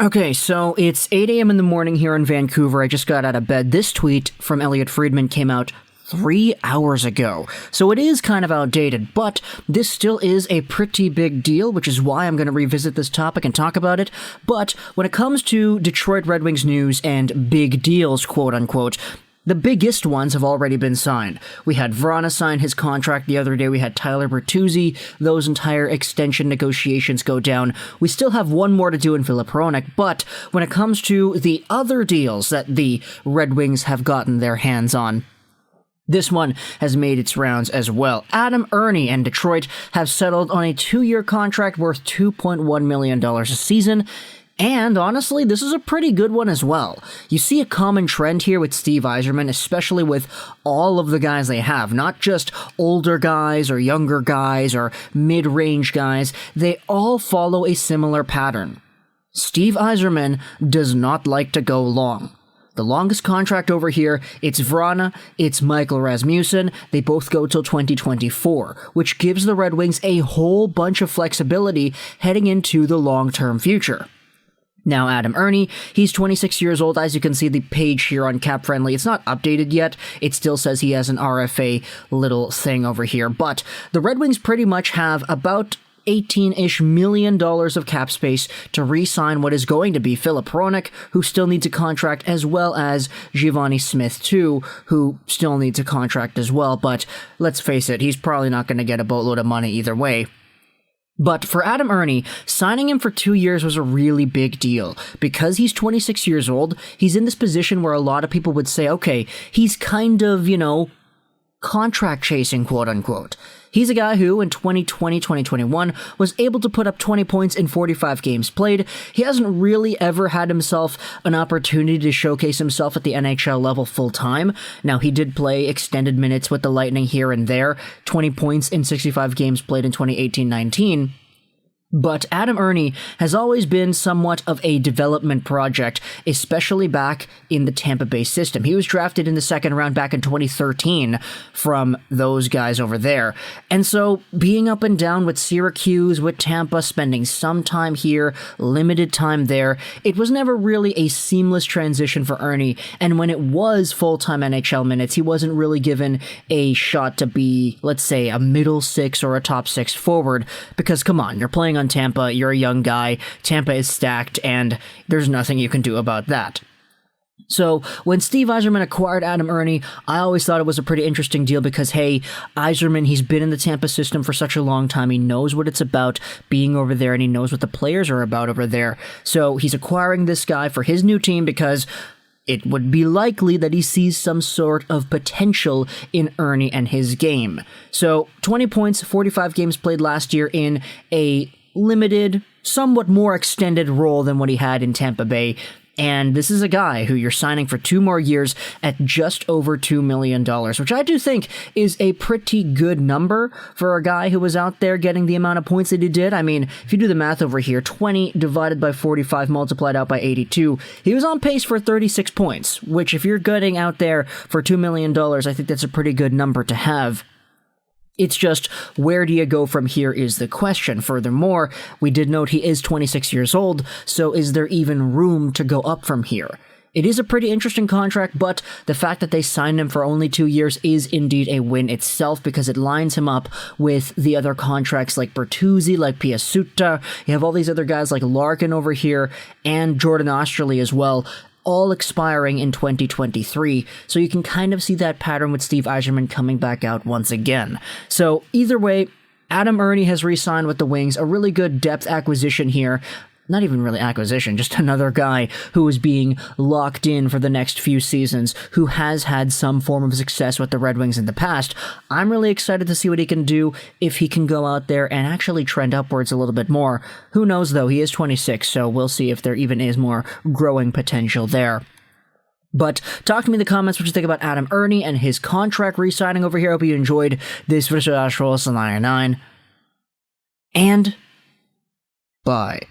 Okay, so it's 8 a.m. in the morning here in Vancouver. I just got out of bed. This tweet from Elliot Friedman came out 3 hours ago. So it is kind of outdated, but this still is a pretty big deal, which is why I'm going to revisit this topic and talk about it. But when it comes to Detroit Red Wings news and big deals, quote unquote, the biggest ones have already been signed. We had Vrana sign his contract the other day. We had Tyler Bertuzzi. Those entire extension negotiations go down. We still have one more to do in Filip Hronek, but when it comes to the other deals that the Red Wings have gotten their hands on, this one has made its rounds as well. Adam Erne and Detroit have settled on a 2-year contract worth $2.1 million a season. And honestly, this is a pretty good one as well. You see a common trend here with Steve Yzerman, especially with all of the guys they have, not just older guys or younger guys or mid-range guys. They all follow a similar pattern. Steve Yzerman does not like to go long. The longest contract over here, it's Vrana, it's Michael Rasmussen. They both go till 2024, which gives the Red Wings a whole bunch of flexibility heading into the long-term future. Now, Adam Erne, he's 26 years old. As you can see the page here on Cap Friendly, it's not updated yet. It still says he has an RFA little thing over here. But the Red Wings pretty much have about $18-ish million of cap space to re-sign what is going to be Filip Hronek, who still needs a contract, as well as Givani Smith, too, who still needs a contract as well. But let's face it, he's probably not going to get a boatload of money either way. But for Adam Erne, signing him for 2 years was a really big deal. Because he's 26 years old, he's in this position where a lot of people would say, okay, he's kind of, contract chasing, quote unquote. He's a guy who, in 2020, 2021, was able to put up 20 points in 45 games played. He hasn't really ever had himself an opportunity to showcase himself at the NHL level full-time. Now, he did play extended minutes with the Lightning here and there, 20 points in 65 games played in 2018-19. But Adam Erne has always been somewhat of a development project, especially back in the Tampa Bay system. He was drafted in the second round back in 2013 from those guys over there. And so being up and down with Syracuse, with Tampa, spending some time here, limited time there, it was never really a seamless transition for Erne. And when it was full-time NHL minutes, he wasn't really given a shot to be, let's say, a middle six or a top six forward. Because come on, you're playing on Tampa, you're a young guy, Tampa is stacked, and there's nothing you can do about that. So, when Steve Yzerman acquired Adam Erne, I always thought it was a pretty interesting deal because, hey, Yzerman, he's been in the Tampa system for such a long time, he knows what it's about being over there, and he knows what the players are about over there. So, he's acquiring this guy for his new team because it would be likely that he sees some sort of potential in Erne and his game. So, 20 points, 45 games played last year in a limited, somewhat more extended role than what he had in Tampa Bay. And this is a guy who you're signing for 2 more years at just over $2 million, which I do think is a pretty good number for a guy who was out there getting the amount of points that he did. I mean, if you do the math over here, 20 divided by 45 multiplied out by 82, he was on pace for 36 points, which if you're getting out there for $2 million, I think that's a pretty good number to have. It's just, where do you go from here is the question. Furthermore, we did note he is 26 years old, so is there even room to go up from here? It is a pretty interesting contract, but the fact that they signed him for only 2 years is indeed a win itself because it lines him up with the other contracts like Bertuzzi, like Piasuta. You have all these other guys like Larkin over here and Jordan Oesterle as well, all expiring in 2023, so you can kind of see that pattern with Steve Yzerman coming back out once again. So either way, Adam Erne has re-signed with the Wings, a really good depth acquisition here. Not even really acquisition, just another guy who is being locked in for the next few seasons, who has had some form of success with the Red Wings in the past. I'm really excited to see what he can do if he can go out there and actually trend upwards a little bit more. Who knows, though? He is 26, so we'll see if there even is more growing potential there. But talk to me in the comments what you think about Adam Erne and his contract re-signing over here. I hope you enjoyed this video. And bye.